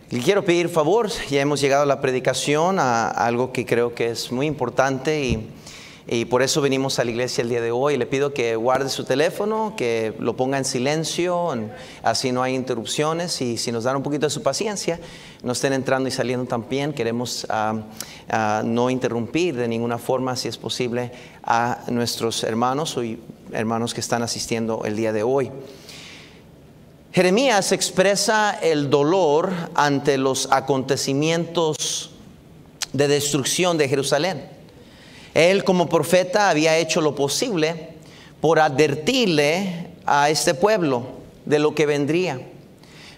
Le quiero pedir favor, ya hemos llegado a la predicación, a algo que creo que es muy importante y por eso venimos a la iglesia el día de hoy. Le pido que guarde su teléfono, que lo ponga en silencio, así no hay interrupciones, y si nos dan un poquito de su paciencia, no estén entrando y saliendo también. Queremos no interrumpir de ninguna forma, si es posible, a nuestros hermanos que están asistiendo el día de hoy. Jeremías expresa el dolor ante los acontecimientos de destrucción de Jerusalén. Él, como profeta, había hecho lo posible por advertirle a este pueblo de lo que vendría.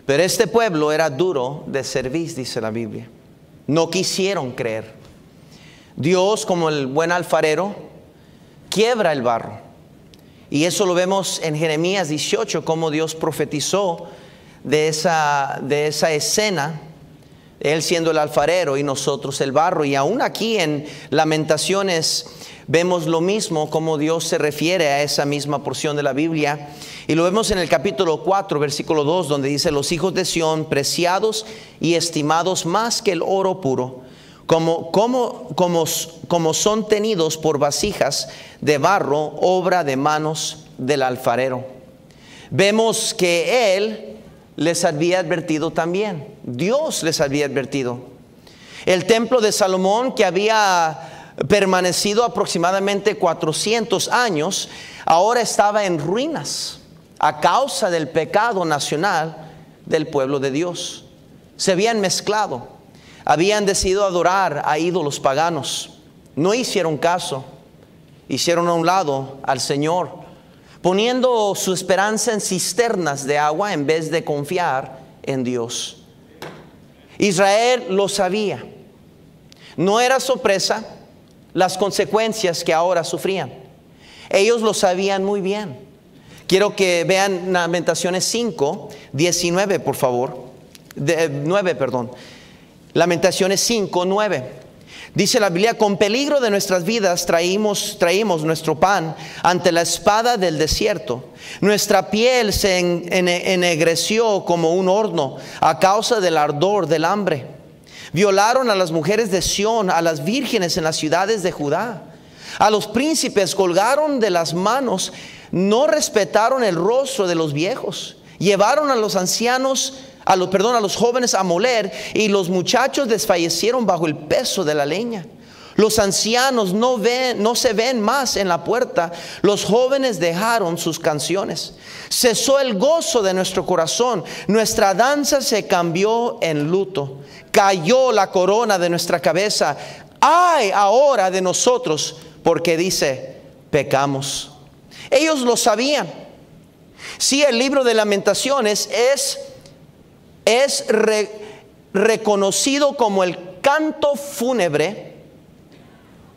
Pero este pueblo era duro de cerviz, dice la Biblia. No quisieron creer. Dios, como el buen alfarero, quiebra el barro. Y eso lo vemos en Jeremías 18, cómo Dios profetizó de esa escena, Él siendo el alfarero y nosotros el barro. Y aún aquí en Lamentaciones vemos lo mismo, cómo Dios se refiere a esa misma porción de la Biblia. Y lo vemos en el capítulo 4, versículo 2, donde dice: los hijos de Sión, preciados y estimados más que el oro puro, como son tenidos por vasijas de barro, obra de manos del alfarero. Vemos que Él les había advertido también. Dios les había advertido. El templo de Salomón, que había permanecido aproximadamente 400 años, ahora estaba en ruinas a causa del pecado nacional del pueblo de Dios. Se habían mezclado. Habían decidido adorar a ídolos paganos. No hicieron caso. Hicieron a un lado al Señor, poniendo su esperanza en cisternas de agua en vez de confiar en Dios. Israel lo sabía. No era sorpresa las consecuencias que ahora sufrían. Ellos lo sabían muy bien. Quiero que vean Lamentaciones 5, 19, por favor. 9, perdón. Lamentaciones 5, 9. Dice la Biblia: con peligro de nuestras vidas traímos nuestro pan ante la espada del desierto. Nuestra piel se ennegreció como un horno a causa del ardor del hambre. Violaron a las mujeres de Sión, a las vírgenes en las ciudades de Judá. A los príncipes colgaron de las manos, no respetaron el rostro de los viejos. Llevaron a los ancianos, a los jóvenes a moler, y los muchachos desfallecieron bajo el peso de la leña. Los ancianos no se ven más en la puerta. Los jóvenes dejaron sus canciones. Cesó el gozo de nuestro corazón. Nuestra danza se cambió en luto. Cayó la corona de nuestra cabeza. ¡Ay ahora de nosotros! Porque dice: pecamos. Ellos lo sabían. Sí, el libro de Lamentaciones es reconocido como el canto fúnebre,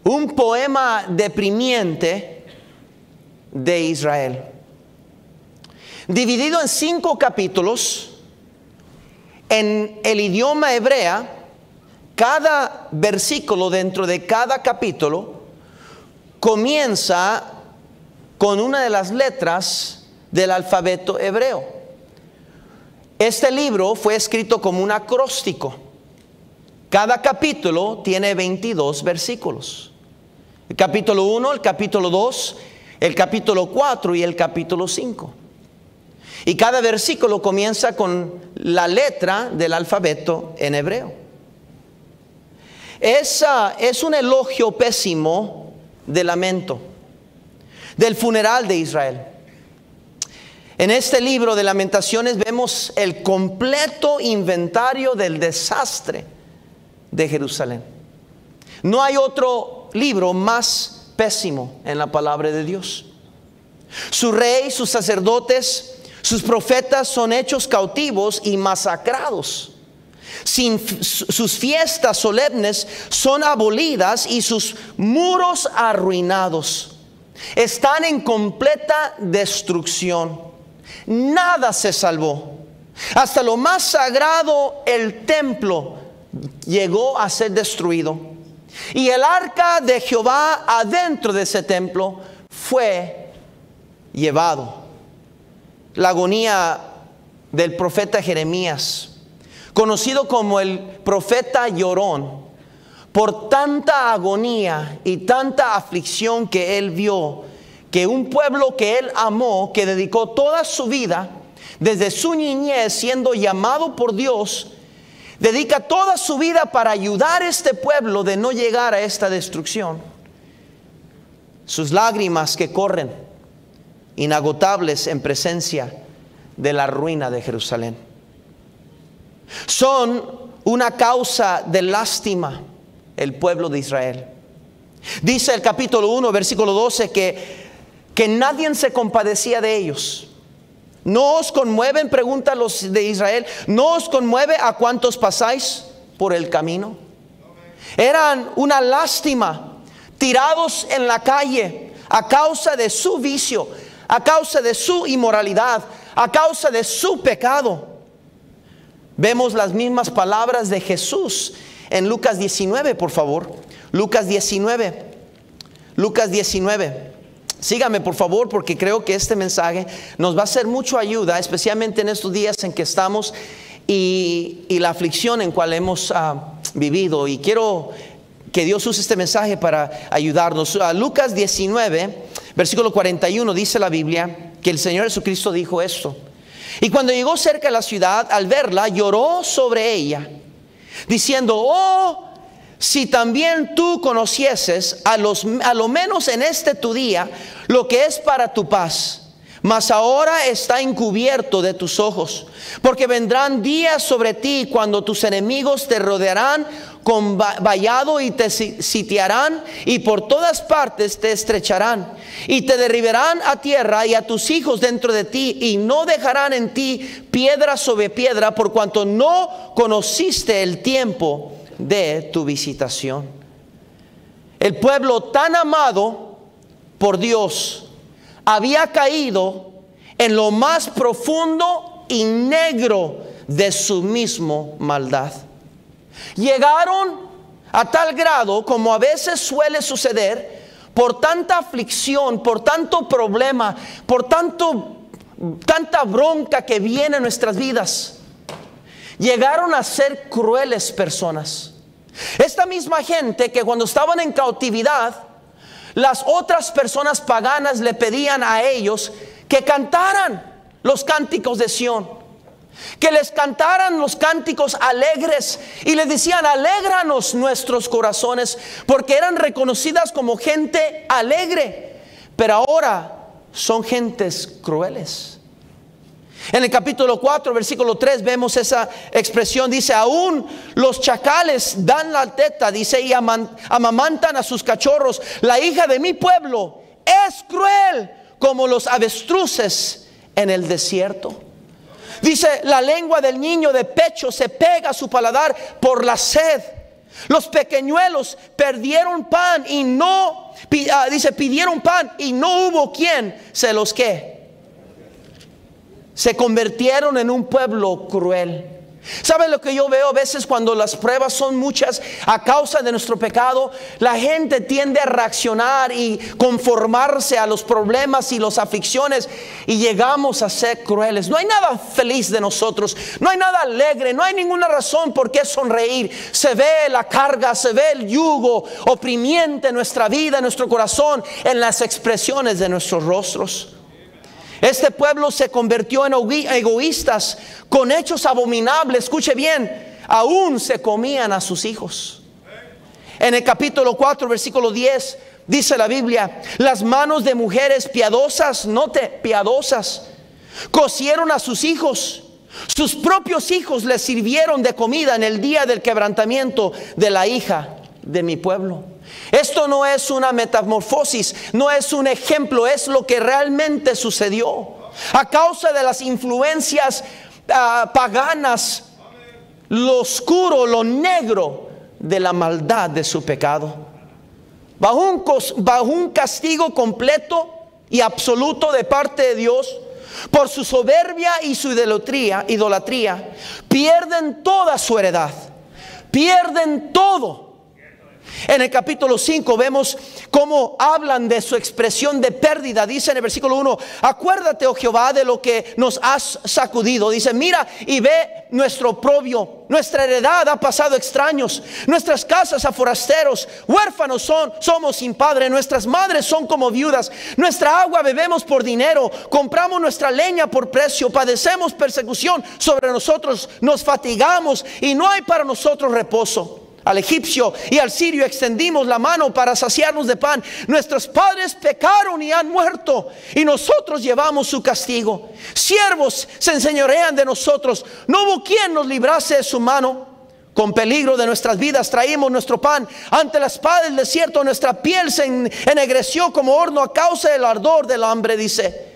un poema deprimiente de Israel. Dividido en 5 capítulos, en el idioma hebrea, cada versículo dentro de cada capítulo comienza con una de las letras del alfabeto hebreo. Este libro fue escrito como un acróstico. Cada capítulo tiene 22 versículos. El capítulo 1, el capítulo 2, el capítulo 4 y el capítulo 5. Y cada versículo comienza con la letra del alfabeto en hebreo. Es un elogio pésimo de lamento, del funeral de Israel. En este libro de Lamentaciones vemos el completo inventario del desastre de Jerusalén. No hay otro libro más pésimo en la palabra de Dios. Su rey, sus sacerdotes, sus profetas son hechos cautivos y masacrados. Sus fiestas solemnes son abolidas y sus muros arruinados. Están en completa destrucción. Nada se salvó. Hasta lo más sagrado, el templo, llegó a ser destruido. Y el arca de Jehová adentro de ese templo fue llevado. La agonía del profeta Jeremías conocido como el profeta llorón, por tanta agonía y tanta aflicción que él vio, que un pueblo que él amó, que dedicó toda su vida, desde su niñez siendo llamado por Dios, dedica toda su vida para ayudar a este pueblo de no llegar a esta destrucción. Sus lágrimas que corren inagotables en presencia de la ruina de Jerusalén son una causa de lástima el pueblo de Israel. Dice el capítulo 1 versículo 12 que nadie se compadecía de ellos. ¿No os conmueven? Preguntan los de Israel. ¿No os conmueve a cuantos pasáis por el camino? Eran una lástima, tirados en la calle a causa de su vicio, a causa de su inmoralidad, a causa de su pecado. Vemos las mismas palabras de Jesús en Lucas 19, por favor. Lucas 19. Sígame por favor, porque creo que este mensaje nos va a ser mucho ayuda, especialmente en estos días en que estamos y la aflicción en cual hemos vivido. Y quiero que Dios use este mensaje para ayudarnos. Lucas 19, versículo 41, dice la Biblia que el Señor Jesucristo dijo esto: y cuando llegó cerca de la ciudad, al verla, lloró sobre ella, diciendo: oh, si también tú conocieses a lo menos en este tu día lo que es para tu paz, mas ahora está encubierto de tus ojos, porque vendrán días sobre ti cuando tus enemigos te rodearán con vallado y te sitiarán, y por todas partes te estrecharán y te derribarán a tierra y a tus hijos dentro de ti, y no dejarán en ti piedra sobre piedra, por cuanto no conociste el tiempo de tu visitación. El pueblo tan amado por Dios había caído en lo más profundo y negro de su mismo maldad. Llegaron a tal grado, como a veces suele suceder, por tanta aflicción, por tanto problema, por tanta bronca que viene en nuestras vidas, llegaron a ser crueles personas. Esta misma gente que cuando estaban en cautividad, las otras personas paganas le pedían a ellos que cantaran los cánticos de Sión, que les cantaran los cánticos alegres, y les decían: alégranos nuestros corazones, porque eran reconocidas como gente alegre. Pero ahora son gentes crueles. En el capítulo 4, versículo 3, vemos esa expresión. Dice: aún los chacales dan la teta, dice, y amamantan a sus cachorros. La hija de mi pueblo es cruel como los avestruces en el desierto. Dice: la lengua del niño de pecho se pega a su paladar por la sed. Los pequeñuelos perdieron pan y no, pidieron pan y no hubo quien se los se convirtieron en un pueblo cruel. ¿Saben lo que yo veo a veces cuando las pruebas son muchas a causa de nuestro pecado? La gente tiende a reaccionar y conformarse a los problemas y las aflicciones, y llegamos a ser crueles. No hay nada feliz de nosotros, no hay nada alegre, no hay ninguna razón por qué sonreír. Se ve la carga, se ve el yugo oprimiente en nuestra vida, en nuestro corazón, en las expresiones de nuestros rostros. Este pueblo se convirtió en egoístas, con hechos abominables. Escuche bien, aún se comían a sus hijos. En el capítulo 4, versículo 10, dice la Biblia: las manos de mujeres piadosas, piadosas, cocieron a sus hijos. Sus propios hijos les sirvieron de comida en el día del quebrantamiento de la hija de mi pueblo. Esto no es una metamorfosis, no es un ejemplo, es lo que realmente sucedió. A causa de las influencias paganas, lo oscuro, lo negro de la maldad de su pecado, bajo un castigo completo y absoluto de parte de Dios, por su soberbia y su idolatría, pierden toda su heredad, pierden todo. En el capítulo 5 vemos cómo hablan de su expresión de pérdida. Dice en el versículo 1: acuérdate, oh Jehová, de lo que nos has sacudido. Dice: mira y ve nuestro oprobio, nuestra heredad ha pasado a extraños, nuestras casas a forasteros, huérfanos somos sin padre, nuestras madres son como viudas, nuestra agua bebemos por dinero, compramos nuestra leña por precio, padecemos persecución sobre nosotros, nos fatigamos y no hay para nosotros reposo. Al egipcio y al sirio extendimos la mano para saciarnos de pan. Nuestros padres pecaron y han muerto, y nosotros llevamos su castigo. Siervos se enseñorean de nosotros, no hubo quien nos librase de su mano. Con peligro de nuestras vidas traímos nuestro pan. Ante la espada del desierto nuestra piel se ennegreció como horno a causa del ardor del hambre. Dice: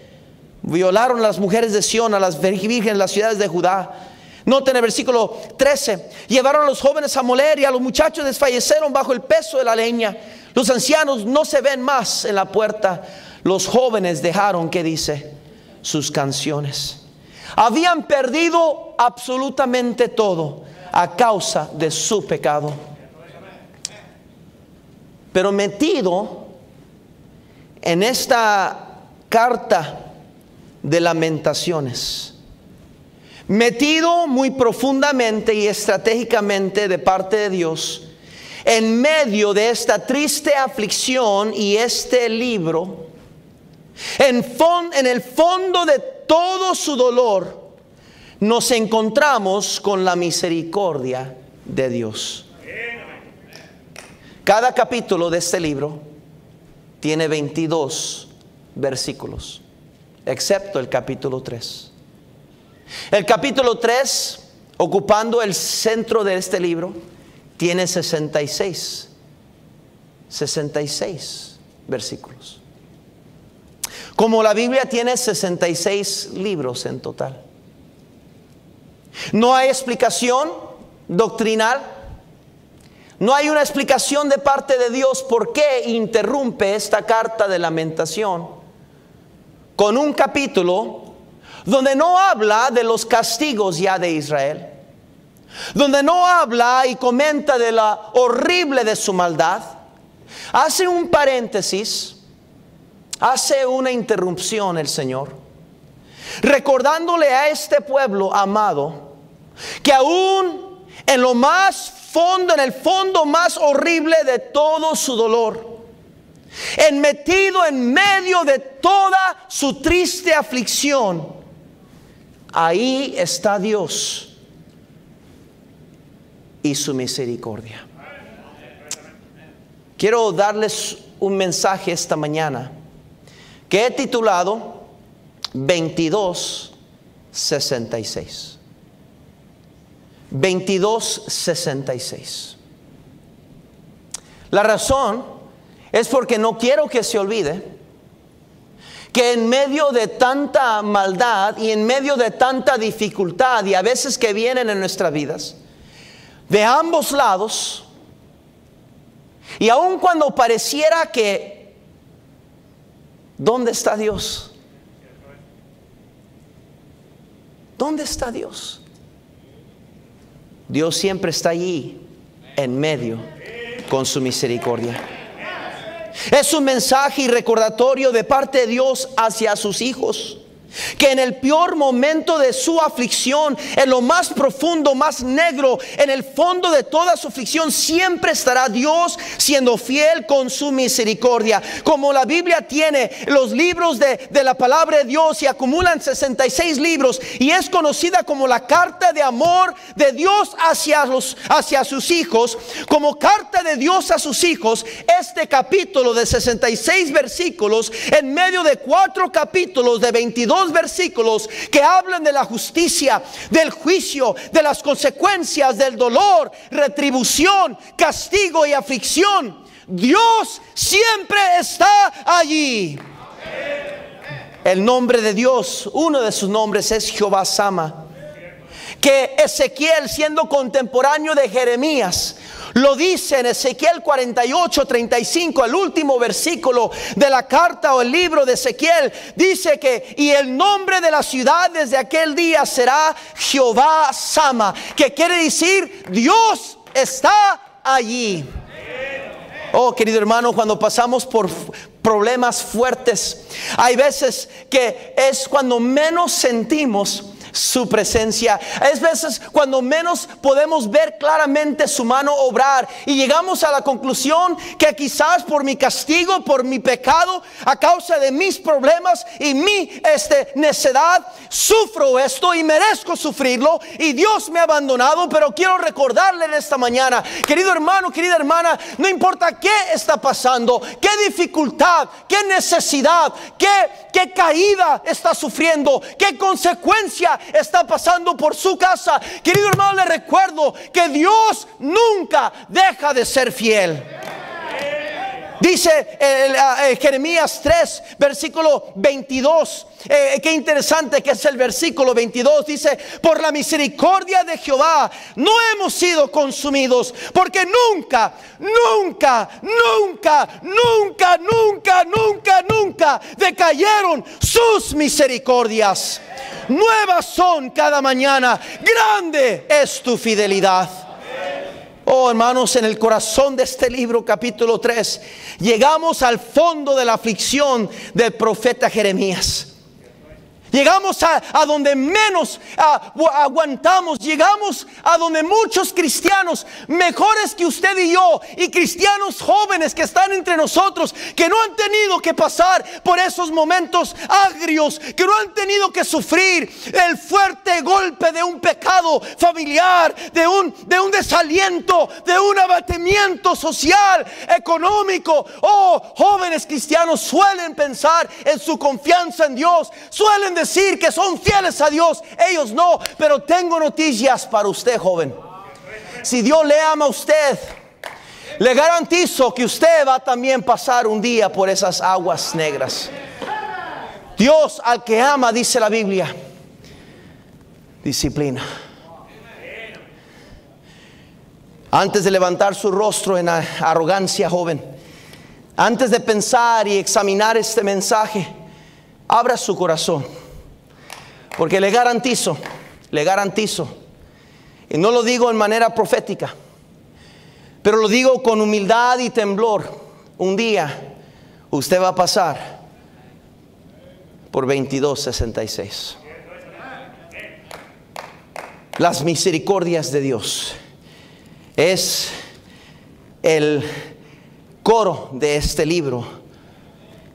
violaron a las mujeres de Sión, a las vírgenes de las ciudades de Judá. Noten el versículo 13: llevaron a los jóvenes a moler y a los muchachos desfallecieron bajo el peso de la leña. Los ancianos no se ven más en la puerta. Los jóvenes dejaron, ¿qué dice? Sus canciones. Habían perdido absolutamente todo a causa de su pecado. Pero metido en esta carta de Lamentaciones, metido muy profundamente y estratégicamente de parte de Dios, en medio de esta triste aflicción y este libro, en el fondo de todo su dolor, nos encontramos con la misericordia de Dios. Cada capítulo de este libro tiene 22 versículos, excepto el capítulo 3. El capítulo 3, ocupando el centro de este libro, tiene 66 versículos. Como la Biblia tiene 66 libros en total. No hay explicación doctrinal. No hay una explicación de parte de Dios por qué interrumpe esta carta de Lamentación con un capítulo donde no habla de los castigos ya de Israel, donde no habla y comenta de la horrible de su maldad. Hace un paréntesis, hace una interrupción el Señor, recordándole a este pueblo amado que aún en lo más fondo, en el fondo más horrible de todo su dolor, metido en medio de toda su triste aflicción, ahí está Dios y su misericordia. Quiero darles un mensaje esta mañana que he titulado 22:66. 22:66. La razón es porque no quiero que se olvide que en medio de tanta maldad y en medio de tanta dificultad y a veces que vienen en nuestras vidas, de ambos lados, y aun cuando pareciera que ¿dónde está Dios? ¿Dónde está Dios? Dios siempre está allí en medio con su misericordia. Es un mensaje y recordatorio de parte de Dios hacia sus hijos, que en el peor momento de su aflicción, en lo más profundo, más negro, en el fondo de toda su aflicción, siempre estará Dios siendo fiel con su misericordia. Como la Biblia tiene los libros de la palabra de Dios y acumulan 66 libros, y es conocida como la carta de amor de Dios hacia sus hijos, como carta de Dios a sus hijos, este capítulo de 66 versículos, en medio de 4 capítulos de 22 versículos que hablan de la justicia, del juicio, de las consecuencias, del dolor, retribución, castigo y aflicción. Dios siempre está allí. El nombre de Dios, uno de sus nombres es Jehová Sama, que Ezequiel, siendo contemporáneo de Jeremías, lo dice en Ezequiel 48:35, el último versículo de la carta o el libro de Ezequiel. Dice que y el nombre de la ciudad desde aquel día será Jehová Sama, que quiere decir Dios está allí. Oh, querido hermano, cuando pasamos por problemas fuertes, hay veces que es cuando menos sentimos su presencia. Es veces cuando menos podemos ver claramente su mano obrar, y llegamos a la conclusión que quizás por mi castigo, por mi pecado, a causa de mis problemas y mi necedad, sufro esto y merezco sufrirlo, y Dios me ha abandonado. Pero quiero recordarle en esta mañana, querido hermano, querida hermana, no importa qué está pasando, qué dificultad, qué necesidad, qué caída está sufriendo, qué consecuencia está pasando por su casa, querido hermano, le recuerdo que Dios nunca deja de ser fiel. Dice Jeremías 3, versículo 22. Qué interesante que es el versículo 22. Dice: por la misericordia de Jehová no hemos sido consumidos, porque nunca decayeron sus misericordias. Nuevas son cada mañana, grande es tu fidelidad. Oh, hermanos, en el corazón de este libro, capítulo 3, llegamos al fondo de la aflicción del profeta Jeremías. Llegamos a donde menos aguantamos. Llegamos a donde muchos cristianos mejores que usted y yo, y cristianos jóvenes que están entre nosotros, que no han tenido que pasar por esos momentos agrios, que no han tenido que sufrir el fuerte golpe de un pecado familiar, de un desaliento, de un abatimiento social, económico. Oh, jóvenes cristianos suelen pensar en su confianza en Dios, suelen decir que son fieles a Dios. Ellos no. Pero tengo noticias para usted, joven. Si Dios le ama a usted, le garantizo que usted va a también pasar un día por esas aguas negras. Dios al que ama, dice la Biblia, disciplina. Antes de levantar su rostro en arrogancia, joven, antes de pensar y examinar este mensaje, abra su corazón. Porque le garantizo, y no lo digo en manera profética, pero lo digo con humildad y temblor, un día usted va a pasar por 2266. Las misericordias de Dios es el coro de este libro,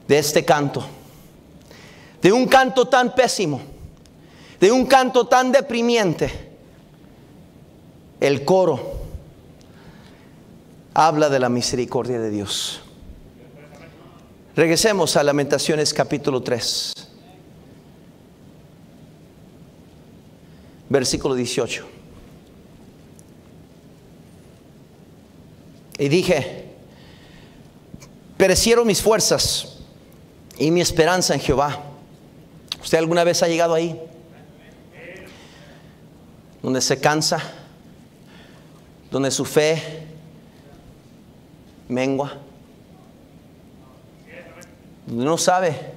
de este canto, de un canto tan pésimo, de un canto tan deprimiente. El coro habla de la misericordia de Dios. Regresemos a Lamentaciones capítulo 3, versículo 18. Y dije: perecieron mis fuerzas y mi esperanza en Jehová. ¿Usted alguna vez ha llegado ahí? Donde se cansa, donde su fe mengua, donde no sabe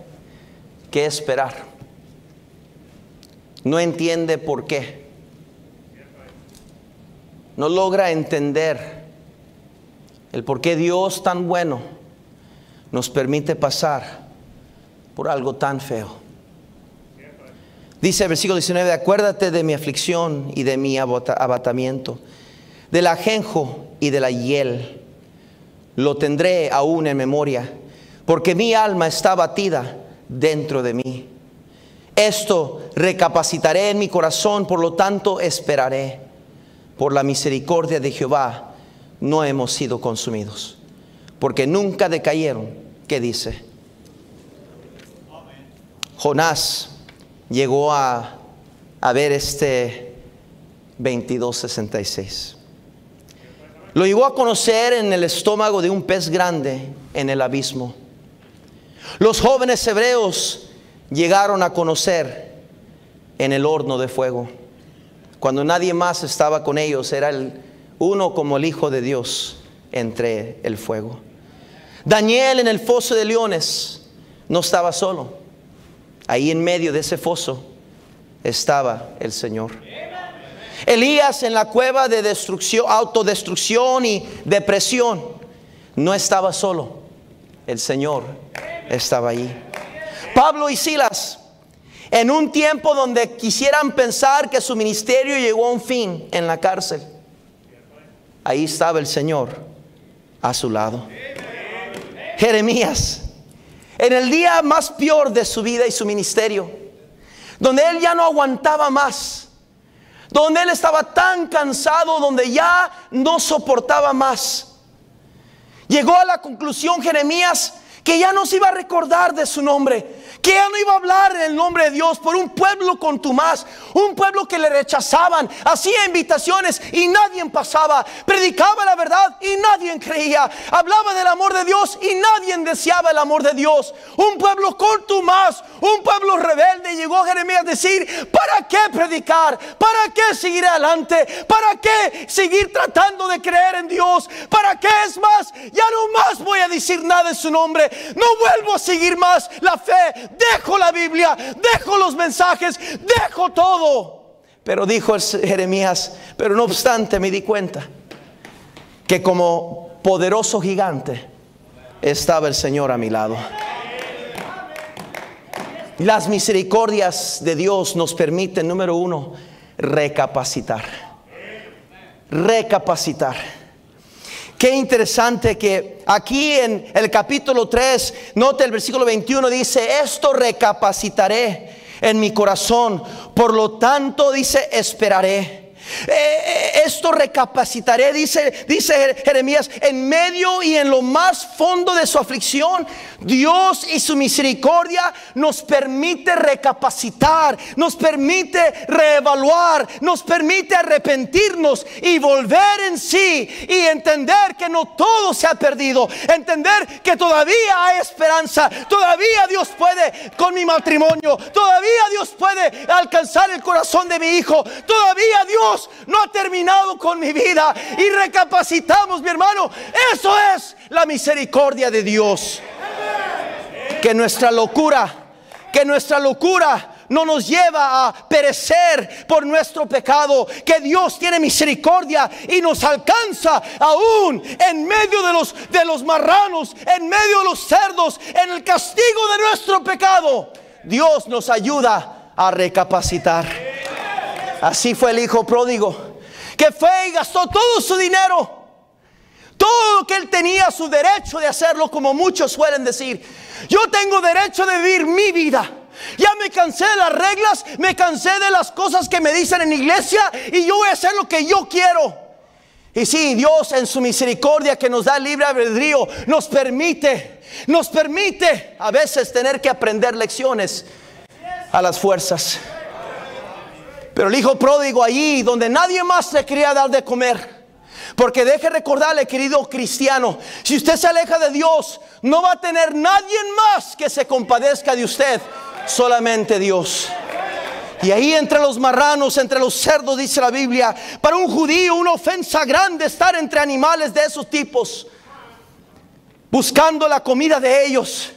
qué esperar, no entiende por qué, no logra entender el por qué Dios tan bueno nos permite pasar por algo tan feo. Dice el versículo 19: acuérdate de mi aflicción y de mi abatamiento, del ajenjo y de la hiel, lo tendré aún en memoria, porque mi alma está abatida dentro de mí. Esto recapacitaré en mi corazón, por lo tanto esperaré. Por la misericordia de Jehová no hemos sido consumidos, porque nunca decayeron. ¿Qué dice? Jonás llegó a ver este 2266. Lo llegó a conocer en el estómago de un pez grande en el abismo. Los jóvenes hebreos llegaron a conocer en el horno de fuego. Cuando nadie más estaba con ellos, era uno como el Hijo de Dios entre el fuego. Daniel en el foso de leones no estaba solo. Ahí en medio de ese foso estaba el Señor. Elías en la cueva de destrucción, autodestrucción y depresión. no estaba solo, el Señor estaba allí. Pablo y Silas, en un tiempo donde quisieran pensar que su ministerio llegó a un fin en la cárcel, ahí estaba el Señor a su lado. Jeremías, en el día más peor de su vida y su ministerio, donde él ya no aguantaba más, donde él estaba tan cansado, donde ya no soportaba más, llegó a la conclusión Jeremías que ya no se iba a recordar de su nombre, que ya no iba a hablar en el nombre de Dios por un pueblo contumaz, un pueblo que le rechazaban, hacía invitaciones y nadie pasaba, predicaba la verdad y nadie creía, hablaba del amor de Dios y nadie deseaba el amor de Dios, un pueblo contumaz, un pueblo rebelde. Llegó Jeremías a decir: ¿para qué predicar? ¿Para qué seguir adelante? ¿Para qué seguir tratando de creer en Dios? ¿Para qué? Es más, ya no más voy a decir nada en su nombre, no vuelvo a seguir más la fe, dejo la Biblia, dejo los mensajes, dejo todo. Pero dijo Jeremías: pero no obstante me di cuenta que como poderoso gigante estaba el Señor a mi lado. Las misericordias de Dios nos permiten, número uno, recapacitar. Recapacitar. Qué interesante que aquí en el capítulo 3, note el versículo 21, dice: esto recapacitaré en mi corazón, por lo tanto, dice, esperaré. Esto recapacitaré, dice Jeremías, en medio y en lo más fondo de su aflicción. Dios y su misericordia nos permite recapacitar, nos permite reevaluar, nos permite arrepentirnos y volver en sí y entender que no todo se ha perdido, entender que todavía hay esperanza, todavía Dios puede con mi matrimonio, todavía Dios puede alcanzar el corazón de mi hijo, todavía Dios no ha terminado con mi vida. Y recapacitamos, mi hermano. Eso es la misericordia de Dios. Que nuestra locura no nos lleva a perecer por nuestro pecado, que Dios tiene misericordia y nos alcanza aún en medio de los marranos, en medio de los cerdos, en el castigo de nuestro pecado. Dios nos ayuda a recapacitar. Así fue el hijo pródigo, que fue y gastó todo su dinero, todo lo que él tenía, su derecho de hacerlo, como muchos suelen decir: yo tengo derecho de vivir mi vida. Ya me cansé de las reglas, me cansé de las cosas que me dicen en iglesia, y yo voy a hacer lo que yo quiero. Y sí, Dios en su misericordia, que nos da libre albedrío, nos permite a veces tener que aprender lecciones a las fuerzas. Pero el hijo pródigo, allí donde nadie más le quería dar de comer, porque deje recordarle, querido cristiano, si usted se aleja de Dios, no va a tener nadie más que se compadezca de usted, solamente Dios. Y ahí entre los marranos, entre los cerdos, dice la Biblia, para un judío una ofensa grande estar entre animales de esos tipos, buscando la comida de ellos,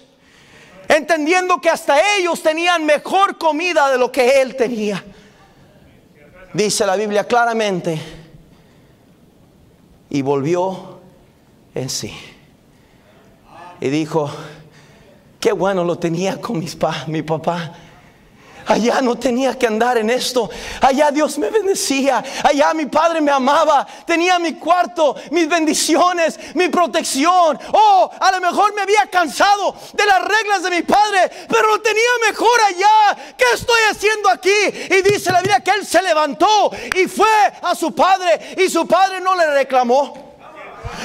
entendiendo que hasta ellos tenían mejor comida de lo que él tenía. Dice la Biblia claramente: y volvió en sí y dijo: qué bueno lo tenía con mi papá. Allá no tenía que andar en esto. Allá Dios me bendecía. Allá mi padre me amaba. Tenía mi cuarto, mis bendiciones, mi protección. Oh, a lo mejor me había cansado de las reglas de mi padre, pero lo tenía mejor allá. ¿Qué estoy haciendo aquí? Y dice la Biblia que él se levantó y fue a su padre, y su padre no le reclamó.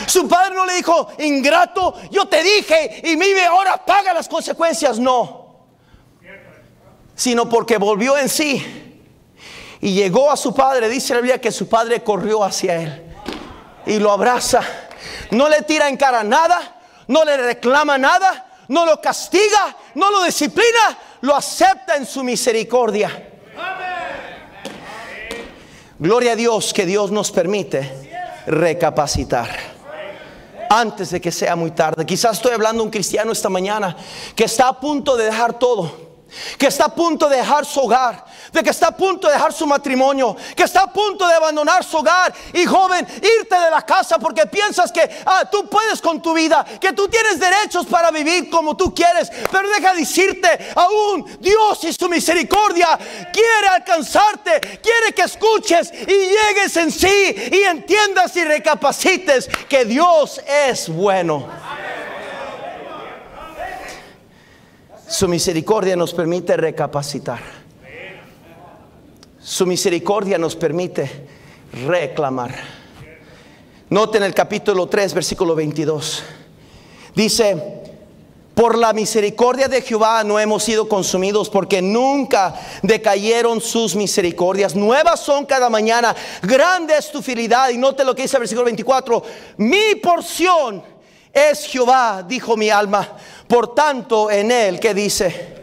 Su padre no le dijo: ingrato, yo te dije y vive, ahora paga las consecuencias. No, sino porque volvió en sí y llegó a su padre. Dice la Biblia que su padre corrió hacia él y lo abraza. No le tira en cara nada, no le reclama nada, no lo castiga, no lo disciplina, lo acepta en su misericordia. Gloria a Dios, que Dios nos permite recapacitar antes de que sea muy tarde. Quizás estoy hablando a un cristiano esta mañana que está a punto de dejar todo, que está a punto de dejar su hogar, de que está a punto de dejar su matrimonio, que está a punto de abandonar su hogar y, joven, irte de la casa porque piensas que tú puedes con tu vida, que tú tienes derechos para vivir como tú quieres. Pero deja decirte, aún Dios y su misericordia quiere alcanzarte, quiere que escuches y llegues en sí y entiendas y recapacites que Dios es bueno. Su misericordia nos permite recapacitar. Su misericordia nos permite reclamar. Noten el capítulo 3, versículo 22. Dice: por la misericordia de Jehová no hemos sido consumidos, porque nunca decayeron sus misericordias. Nuevas son cada mañana. Grande es tu fidelidad. Y note lo que dice el versículo 24: mi porción es Jehová, dijo mi alma. Por tanto, en él, ¿qué dice?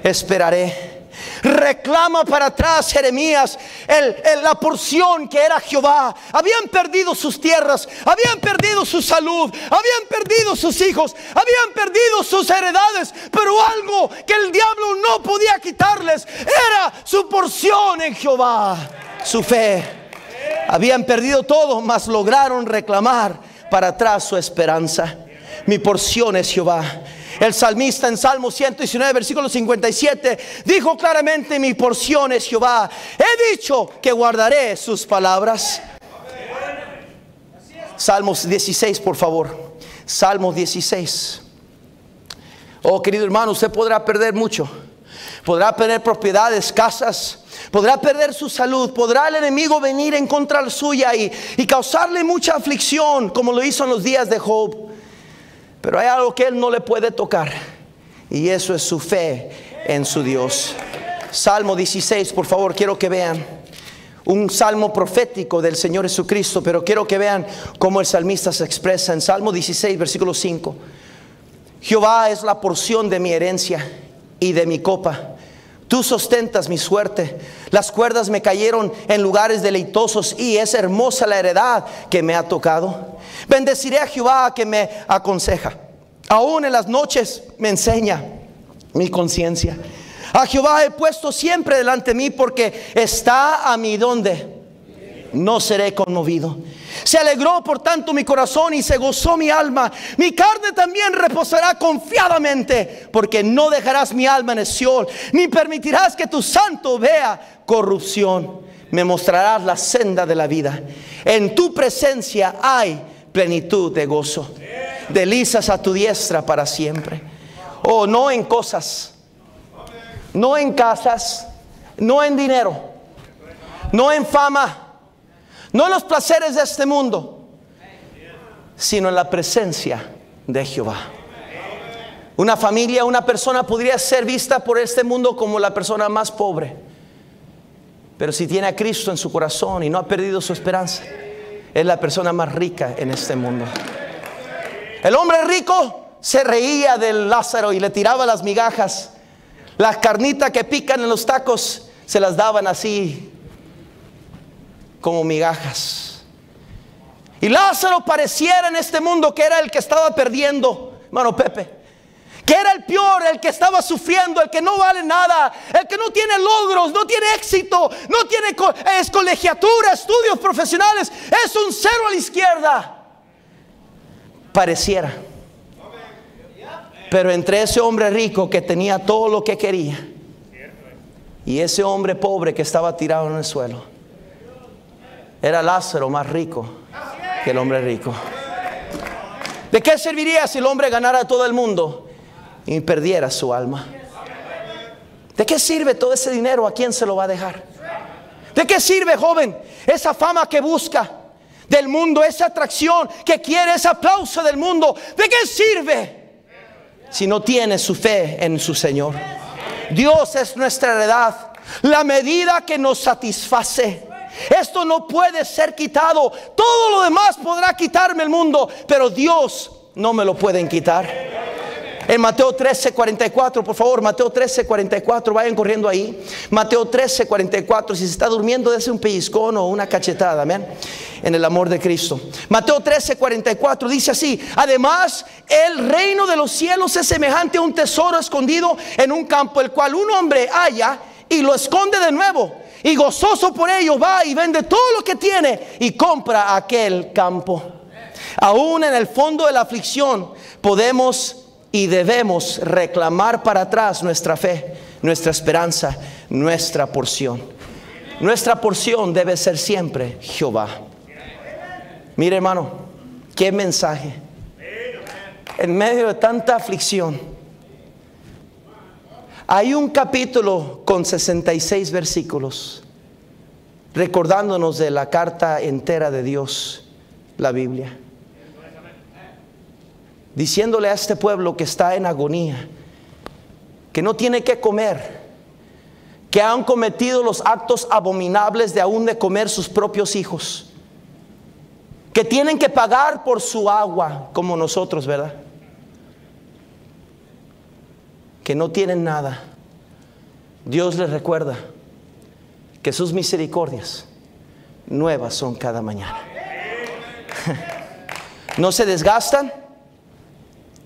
Esperaré. Reclama para atrás Jeremías la porción que era Jehová. Habían perdido sus tierras, habían perdido su salud, habían perdido sus hijos, habían perdido sus heredades, pero algo que el diablo no podía quitarles era su porción en Jehová, su fe. Habían perdido todo, mas lograron reclamar para atrás su esperanza. Mi porción es Jehová. El salmista en Salmo 119, versículo 57, dijo claramente: mi porción es Jehová. He dicho que guardaré sus palabras. Salmos 16, por favor. Salmos 16. Oh, querido hermano, usted podrá perder mucho. Podrá perder propiedades, casas. Podrá perder su salud. Podrá el enemigo venir en contra suya y causarle mucha aflicción, como lo hizo en los días de Job. Pero hay algo que él no le puede tocar, y eso es su fe en su Dios. Salmo 16, por favor, quiero que vean. Un salmo profético del Señor Jesucristo, pero quiero que vean cómo el salmista se expresa en Salmo 16, versículo 5. Jehová es la porción de mi herencia y de mi copa. Tú sustentas mi suerte. Las cuerdas me cayeron en lugares deleitosos, y es hermosa la heredad que me ha tocado. Bendeciré a Jehová que me aconseja. Aún en las noches me enseña mi conciencia. A Jehová he puesto siempre delante de mí, porque está a mí donde no seré conmovido. Se alegró por tanto mi corazón y se gozó mi alma. Mi carne también reposará confiadamente, porque no dejarás mi alma en Sión, ni permitirás que tu santo vea corrupción. Me mostrarás la senda de la vida. En tu presencia hay plenitud de gozo. Delicias a tu diestra para siempre. Oh, no en cosas, no en casas, no en dinero, no en fama, no en los placeres de este mundo, sino en la presencia de Jehová. Una familia, una persona podría ser vista por este mundo como la persona más pobre, pero si tiene a Cristo en su corazón y no ha perdido su esperanza, es la persona más rica en este mundo. El hombre rico se reía del Lázaro y le tiraba las migajas. Las carnitas que pican en los tacos se las daban así como migajas. Y Lázaro pareciera en este mundo que era el que estaba perdiendo, hermano Pepe, que era el peor, el que estaba sufriendo, el que no vale nada, el que no tiene logros, no tiene éxito, no tiene colegiatura, estudios profesionales, es un cero a la izquierda. Pareciera. Pero entre ese hombre rico que tenía todo lo que quería y ese hombre pobre que estaba tirado en el suelo, era Lázaro más rico que el hombre rico. ¿De qué serviría si el hombre ganara todo el mundo y perdiera su alma? ¿De qué sirve todo ese dinero? ¿A quién se lo va a dejar? ¿De qué sirve, joven, esa fama que busca del mundo, esa atracción que quiere, ese aplauso del mundo? ¿De qué sirve si no tiene su fe en su Señor? Dios es nuestra heredad, la medida que nos satisface. Esto no puede ser quitado. Todo lo demás podrá quitarme el mundo, pero Dios no me lo pueden quitar. En Mateo 13:44, por favor, Mateo 13:44, vayan corriendo ahí. Mateo 13:44, si se está durmiendo, dése un pellizcón o una cachetada, amén. en el amor de Cristo. Mateo 13:44 dice así: además, el reino de los cielos es semejante a un tesoro escondido en un campo, el cual un hombre halla y lo esconde de nuevo, y gozoso por ello va y vende todo lo que tiene y compra aquel campo. Aún en el fondo de la aflicción podemos y debemos reclamar para atrás nuestra fe, nuestra esperanza, nuestra porción. Nuestra porción debe ser siempre Jehová. Mire, hermano, qué mensaje. En medio de tanta aflicción, hay un capítulo con 66 versículos recordándonos de la carta entera de Dios, la Biblia, diciéndole a este pueblo que está en agonía, que no tiene que comer, que han cometido los actos abominables de aún de comer sus propios hijos, que tienen que pagar por su agua como nosotros, ¿verdad? Que no tienen nada. Dios les recuerda que sus misericordias nuevas son cada mañana. No se desgastan,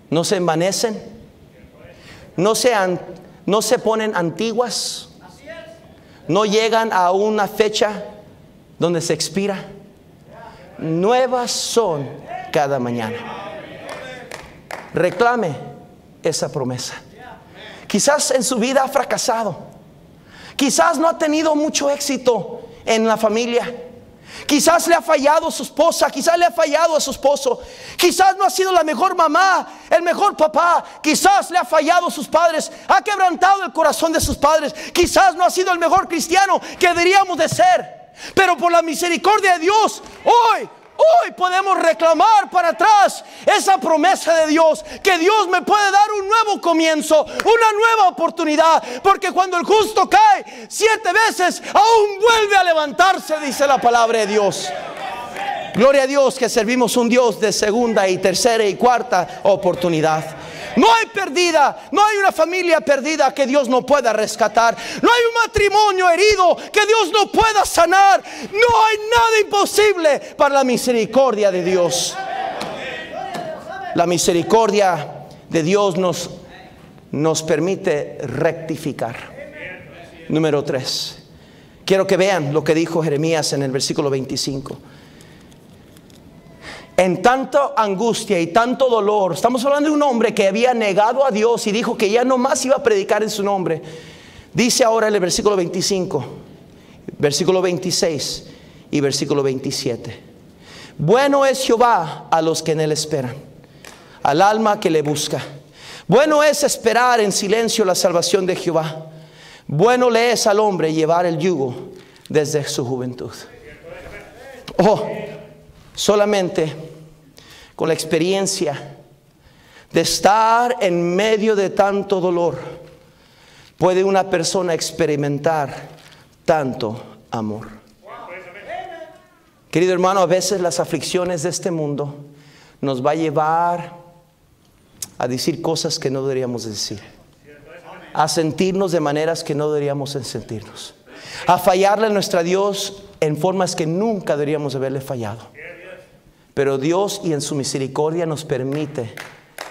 no se envanecen, no se ponen antiguas, no llegan a una fecha donde se expira. Nuevas son cada mañana. Reclame esa promesa. Quizás en su vida ha fracasado, quizás no ha tenido mucho éxito en la familia, quizás le ha fallado a su esposa, quizás le ha fallado a su esposo, quizás no ha sido la mejor mamá, el mejor papá, quizás le ha fallado a sus padres, ha quebrantado el corazón de sus padres, quizás no ha sido el mejor cristiano que deberíamos de ser, pero por la misericordia de Dios, hoy podemos reclamar para atrás esa promesa de Dios, que Dios me puede dar un nuevo comienzo, una nueva oportunidad, porque cuando el justo cae 7 veces, aún vuelve a levantarse, dice la palabra de Dios. Gloria a Dios que servimos un Dios de segunda y tercera y cuarta oportunidad. No hay perdida, no hay una familia perdida que Dios no pueda rescatar. No hay un matrimonio herido que Dios no pueda sanar. No hay nada imposible para la misericordia de Dios. La misericordia de Dios nos permite rectificar. Número 3. Quiero que vean lo que dijo Jeremías en el versículo 25. En tanta angustia y tanto dolor, estamos hablando de un hombre que había negado a Dios y dijo que ya no más iba a predicar en su nombre. Dice ahora en el versículo 25, versículo 26 y versículo 27: bueno es Jehová a los que en él esperan, al alma que le busca. Bueno es esperar en silencio la salvación de Jehová. Bueno le es al hombre llevar el yugo desde su juventud. Solamente con la experiencia de estar en medio de tanto dolor puede una persona experimentar tanto amor. Querido hermano, a veces las aflicciones de este mundo nos va a llevar a decir cosas que no deberíamos decir, a sentirnos de maneras que no deberíamos sentirnos, a fallarle a nuestro Dios en formas que nunca deberíamos haberle fallado. Pero Dios, y en su misericordia, nos permite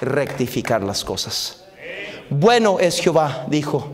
rectificar las cosas. Bueno es Jehová, dijo.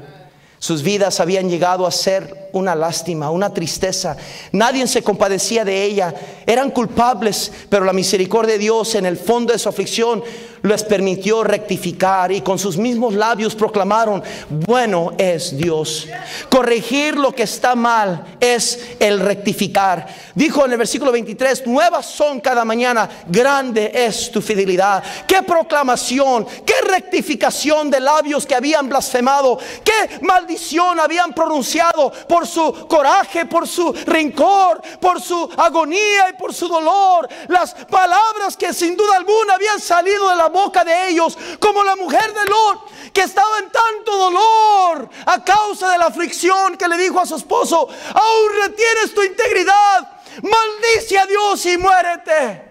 Sus vidas habían llegado a ser una lástima, una tristeza. Nadie se compadecía de ella. Eran culpables, pero la misericordia de Dios en el fondo de su aflicción les permitió rectificar, y con sus mismos labios proclamaron: bueno es Dios. Corregir lo que está mal es el rectificar. Dijo en el versículo 23: nuevas son cada mañana, grande es tu fidelidad. Qué proclamación, qué rectificación de labios que habían blasfemado, qué maldición habían pronunciado por su coraje, por su rencor, por su agonía y por su dolor. Las palabras que sin duda alguna habían salido de la boca de ellos, como la mujer de Lot, que estaba en tanto dolor a causa de la aflicción, que le dijo a su esposo: aún retienes tu integridad, maldice a Dios y muérete.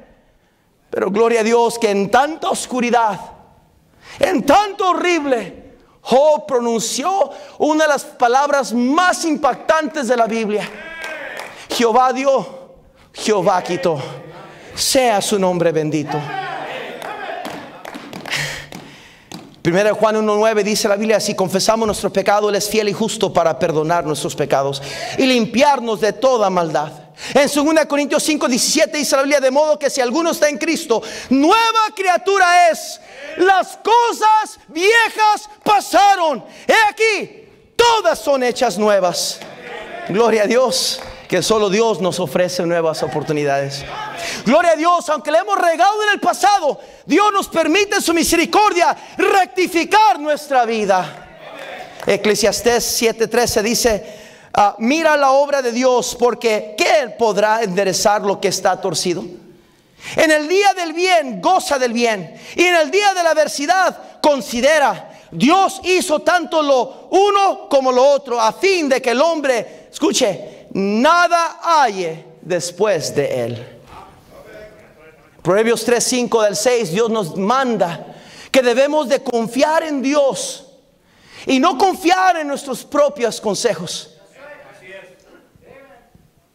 Pero gloria a Dios que en tanta oscuridad, en tanto horrible, Job pronunció una de las palabras más impactantes de la Biblia: Jehová dio, Jehová quitó. Sea su nombre bendito. 1 Juan 1:9 dice la Biblia: si confesamos nuestros pecados, Él es fiel y justo para perdonar nuestros pecados y limpiarnos de toda maldad. En 2 Corintios 5:17 dice la Biblia: de modo que si alguno está en Cristo, nueva criatura es. Las cosas viejas pasaron, he aquí, todas son hechas nuevas. Gloria a Dios, que solo Dios nos ofrece nuevas oportunidades. Gloria a Dios, aunque le hemos regado en el pasado, Dios nos permite en su misericordia rectificar nuestra vida. Eclesiastés 7:13 dice: mira la obra de Dios, porque ¿qué podrá enderezar lo que está torcido? En el día del bien goza del bien, y en el día de la adversidad considera. Dios hizo tanto lo uno como lo otro, a fin de que el hombre, escuche, nada halle después de él. Proverbios 3:5 del 6, Dios nos manda que debemos de confiar en Dios y no confiar en nuestros propios consejos,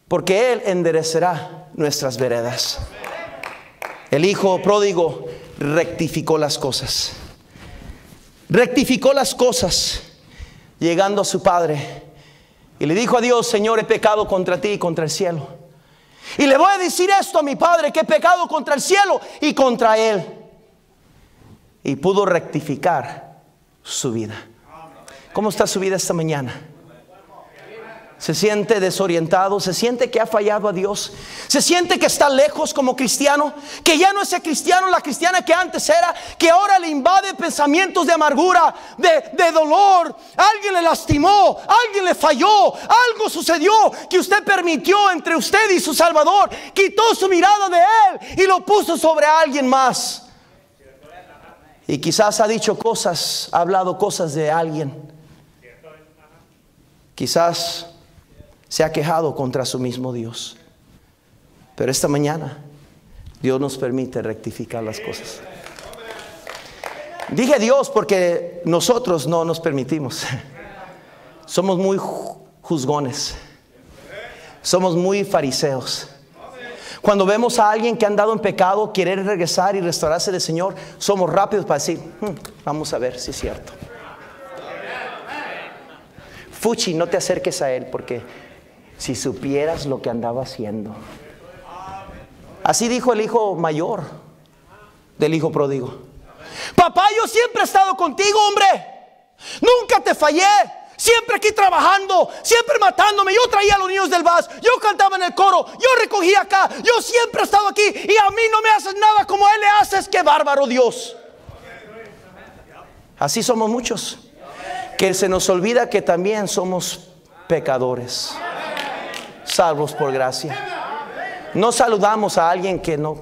porque Él enderecerá nuestras veredas. El hijo pródigo rectificó las cosas. Rectificó las cosas, llegando a su padre, y le dijo a Dios: Señor, he pecado contra ti y contra el cielo, y le voy a decir esto a mi padre, que he pecado contra el cielo y contra él. Y pudo rectificar su vida. ¿Cómo está su vida esta mañana? ¿Se siente desorientado? ¿Se siente que ha fallado a Dios? ¿Se siente que está lejos como cristiano? Que ya no es el cristiano, la cristiana que antes era, que ahora le invade pensamientos de amargura, de dolor. Alguien le lastimó, alguien le falló, algo sucedió que usted permitió entre usted y su Salvador. Quitó su mirada de Él y lo puso sobre alguien más. Y quizás ha dicho cosas, ha hablado cosas de alguien. Quizás se ha quejado contra su mismo Dios. Pero esta mañana Dios nos permite rectificar las cosas. Dije Dios porque nosotros no nos permitimos. Somos muy juzgones. Somos muy fariseos. Cuando vemos a alguien que ha andado en pecado, querer regresar y restaurarse del Señor, somos rápidos para decir: vamos a ver si es cierto. Fuchi, no te acerques a él, porque si supieras lo que andaba haciendo. Así dijo el hijo mayor del hijo pródigo: papá, yo siempre he estado contigo, hombre. Nunca te fallé. Siempre aquí trabajando, siempre matándome. Yo traía a los niños del VAS, yo cantaba en el coro, yo recogía acá. Yo siempre he estado aquí y a mí no me haces nada como él le haces. ¡Qué bárbaro, Dios! Así somos muchos, que se nos olvida que también somos pecadores, salvos por gracia. No saludamos a alguien que no.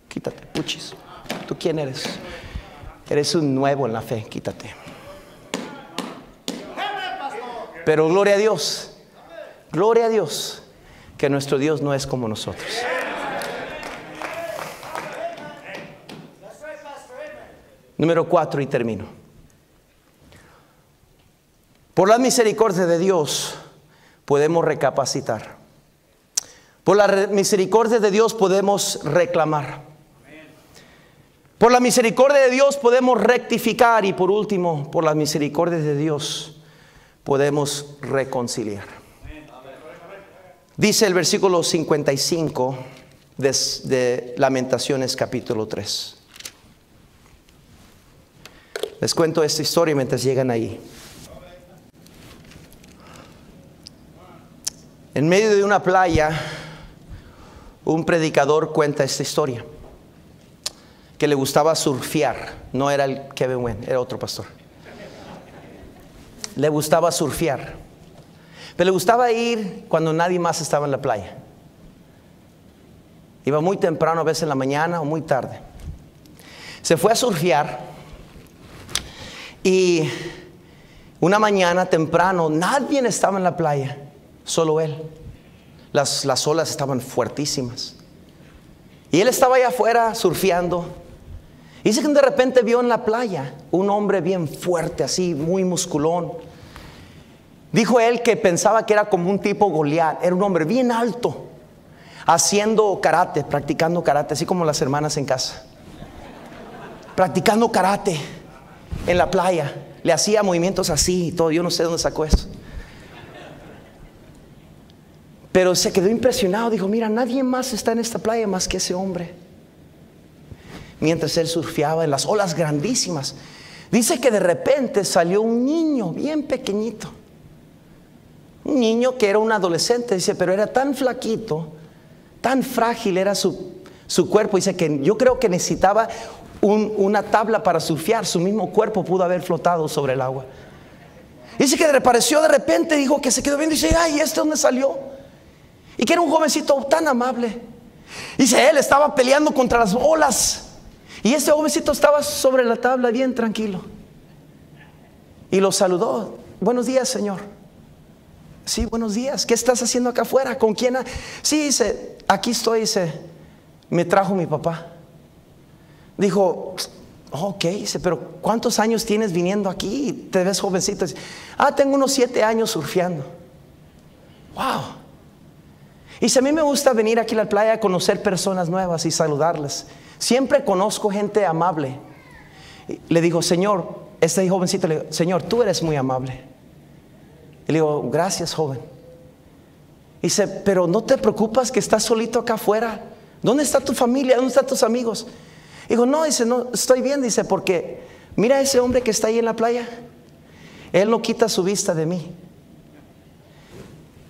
Quítate, puchis. ¿Tú quién eres? Eres un nuevo en la fe, quítate. Pero gloria a Dios, que nuestro Dios no es como nosotros. Número 4, y termino. Por la misericordia de Dios podemos recapacitar. Por la misericordia de Dios podemos reclamar. Por la misericordia de Dios podemos rectificar. Y por último, por la misericordia de Dios podemos reconciliar. Dice el versículo 55 de Lamentaciones capítulo 3. Les cuento esta historia mientras llegan ahí. En medio de una playa, un predicador cuenta esta historia, que le gustaba surfear. No era el Kevin Wynn, era otro pastor. Le gustaba surfear, pero le gustaba ir cuando nadie más estaba en la playa. Iba muy temprano, a veces en la mañana o muy tarde. Se fue a surfear y una mañana temprano nadie estaba en la playa, solo él. Las olas estaban fuertísimas y él estaba allá afuera surfeando. Y dice que de repente vio en la playa un hombre bien fuerte, así muy musculón. Dijo él que pensaba que era como un tipo Goliat. Era un hombre bien alto, haciendo karate, practicando karate, así como las hermanas en casa. Practicando karate en la playa. Le hacía movimientos así y todo. Yo no sé dónde sacó eso. Pero se quedó impresionado. Dijo, mira, nadie más está en esta playa más que ese hombre. Mientras él surfeaba en las olas grandísimas. Dice que de repente salió un niño bien pequeñito. Un niño que era un adolescente. Dice, pero era tan flaquito, tan frágil era su cuerpo. Dice que yo creo que necesitaba una tabla para surfear. Su mismo cuerpo pudo haber flotado sobre el agua. Dice que reapareció de repente. Dijo que se quedó viendo y dice, ay, ¿este dónde salió? Y que era un jovencito tan amable. Dice, él estaba peleando contra las olas. Y este jovencito estaba sobre la tabla bien tranquilo. Y lo saludó. Buenos días, señor. Sí, buenos días. ¿Qué estás haciendo acá afuera? ¿Con quién? Sí, dice, aquí estoy. Dice, me trajo mi papá. Dijo, ok, dice, pero ¿cuántos años tienes viniendo aquí? Te ves jovencito. Dice, tengo unos 7 años surfeando. Wow. Y si a mí me gusta venir aquí a la playa a conocer personas nuevas y saludarles. Siempre conozco gente amable. Le digo, Señor, este jovencito le digo, Señor, tú eres muy amable. Y le digo, gracias, joven. Y dice, pero no te preocupas que estás solito acá afuera. ¿Dónde está tu familia? ¿Dónde están tus amigos? Digo, no, dice, no, estoy bien, dice, porque mira ese hombre que está ahí en la playa. Él no quita su vista de mí.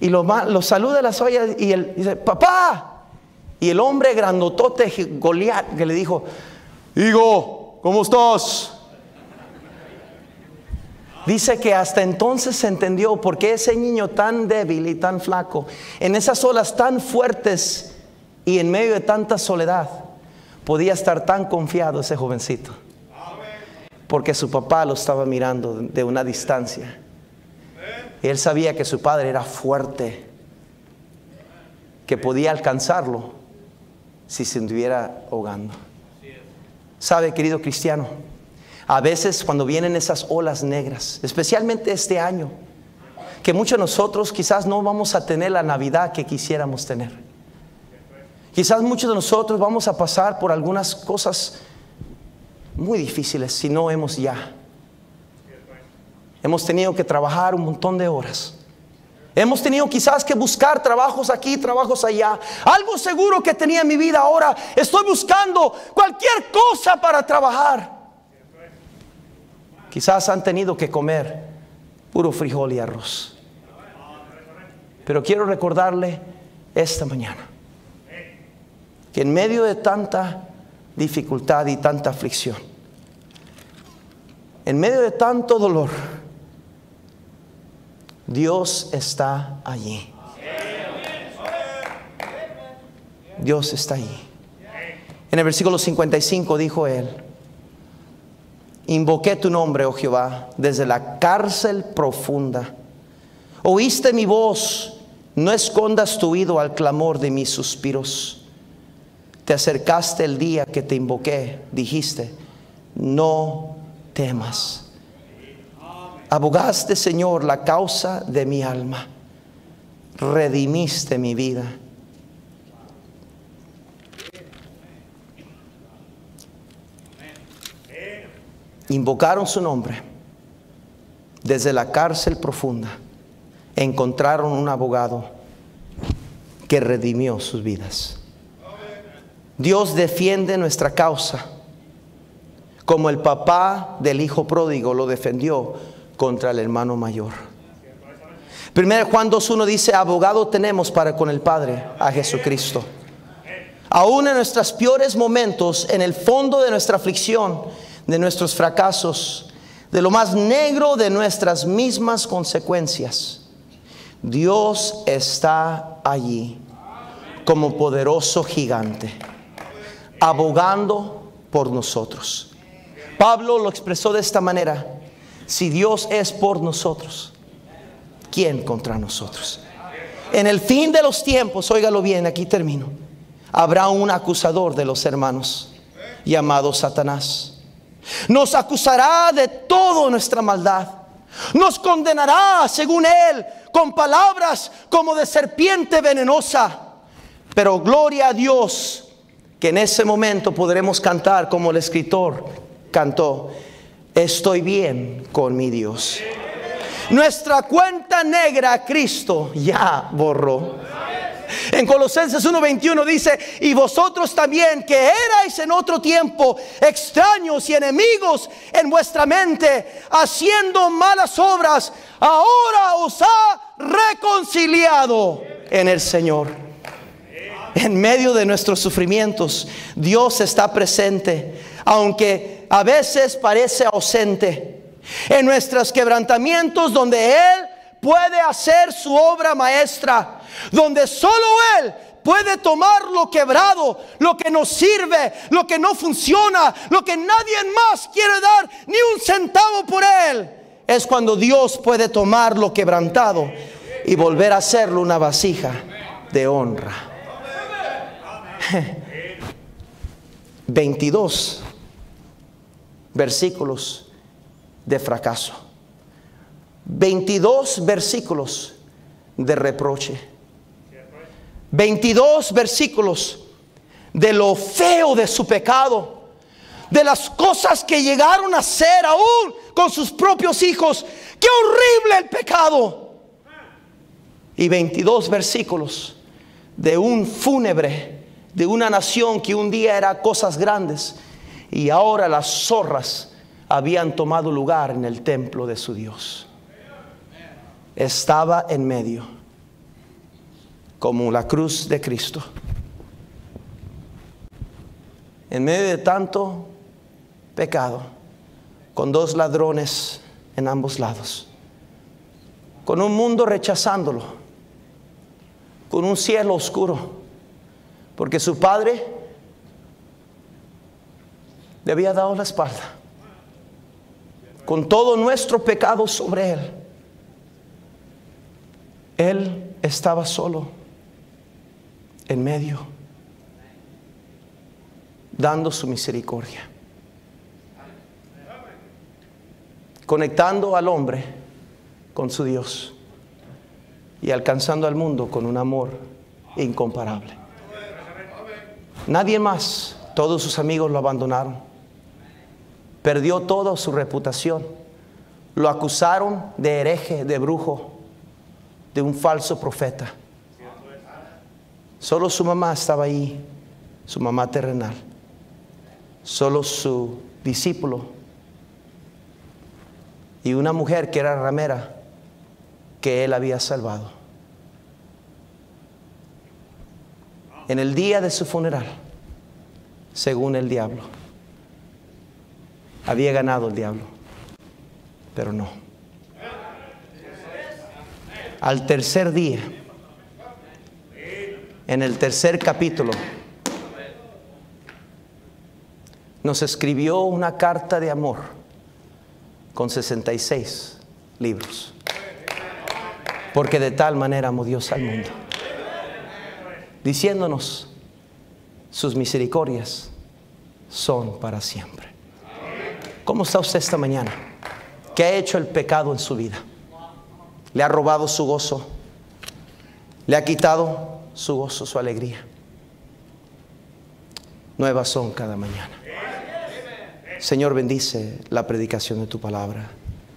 Y lo saluda a las ollas y él dice, papá. Y el hombre grandotote Goliat que le dijo, hijo, ¿cómo estás? Dice que hasta entonces se entendió por qué ese niño tan débil y tan flaco, en esas olas tan fuertes y en medio de tanta soledad, podía estar tan confiado ese jovencito. Porque su papá lo estaba mirando de una distancia. Y él sabía que su padre era fuerte, que podía alcanzarlo si se estuviera ahogando. ¿Sabe, querido cristiano? A veces cuando vienen esas olas negras, especialmente este año, que muchos de nosotros quizás no vamos a tener la Navidad que quisiéramos tener. Quizás muchos de nosotros vamos a pasar por algunas cosas muy difíciles si no hemos ya. Hemos tenido que trabajar un montón de horas. Hemos tenido quizás que buscar trabajos aquí, trabajos allá. Algo seguro que tenía en mi vida ahora, estoy buscando cualquier cosa para trabajar. Quizás han tenido que comer puro frijol y arroz. Pero quiero recordarle esta mañana que en medio de tanta dificultad y tanta aflicción, en medio de tanto dolor, Dios está allí. Dios está allí. En el versículo 55 dijo él, invoqué tu nombre, oh Jehová, desde la cárcel profunda. Oíste mi voz, no escondas tu oído al clamor de mis suspiros. Te acercaste el día que te invoqué, dijiste, no temas. Abogaste, Señor, la causa de mi alma. Redimiste mi vida. Invocaron su nombre. Desde la cárcel profunda encontraron un abogado que redimió sus vidas. Dios defiende nuestra causa, como el papá del hijo pródigo lo defendió contra el hermano mayor. 1 Juan 2:1 dice, abogado tenemos para con el Padre, a Jesucristo. Aún en nuestros peores momentos, en el fondo de nuestra aflicción, de nuestros fracasos, de lo más negro de nuestras mismas consecuencias, Dios está allí como poderoso gigante, abogando por nosotros. Pablo lo expresó de esta manera: si Dios es por nosotros, ¿quién contra nosotros? En el fin de los tiempos, óigalo bien, aquí termino, habrá un acusador de los hermanos llamado Satanás. Nos acusará de toda nuestra maldad. Nos condenará según él con palabras como de serpiente venenosa. Pero gloria a Dios que en ese momento podremos cantar como el escritor cantó: estoy bien con mi Dios. Nuestra cuenta negra Cristo ya borró. En Colosenses 1:21 dice: y vosotros también, que erais en otro tiempo extraños y enemigos en vuestra mente, haciendo malas obras, ahora os ha reconciliado en el Señor. En medio de nuestros sufrimientos, Dios está presente, aunque a veces parece ausente. En nuestros quebrantamientos, donde Él puede hacer su obra maestra, donde solo Él puede tomar lo quebrado, lo que no sirve, lo que no funciona, lo que nadie más quiere dar ni un centavo por Él. Es cuando Dios puede tomar lo quebrantado y volver a hacerlo una vasija de honra. 22 versículos de fracaso, 22 versículos de reproche, 22 versículos de lo feo de su pecado, de las cosas que llegaron a hacer aún con sus propios hijos. ¡Qué horrible el pecado! Y 22 versículos de un fúnebre, de una nación que un día era cosas grandes y ahora las zorras habían tomado lugar en el templo de su Dios. Estaba en medio, como la cruz de Cristo, en medio de tanto pecado, con dos ladrones en ambos lados, con un mundo rechazándolo, con un cielo oscuro, porque su padre le había dado la espalda, con todo nuestro pecado sobre Él. Él estaba solo en medio, dando su misericordia, conectando al hombre con su Dios y alcanzando al mundo con un amor incomparable. Nadie más, todos sus amigos lo abandonaron. Perdió toda su reputación. Lo acusaron de hereje, de brujo, de un falso profeta. Solo su mamá estaba ahí, su mamá terrenal. Solo su discípulo y una mujer que era ramera, que él había salvado. En el día de su funeral, según el diablo, había ganado el diablo, pero no. Al tercer día, en el tercer capítulo, nos escribió una carta de amor con 66 libros, porque de tal manera amó Dios al mundo, diciéndonos: sus misericordias son para siempre. ¿Cómo está usted esta mañana? ¿Qué ha hecho el pecado en su vida? ¿Le ha robado su gozo? ¿Le ha quitado su gozo, su alegría? Nuevas son cada mañana. Señor, bendice la predicación de tu palabra.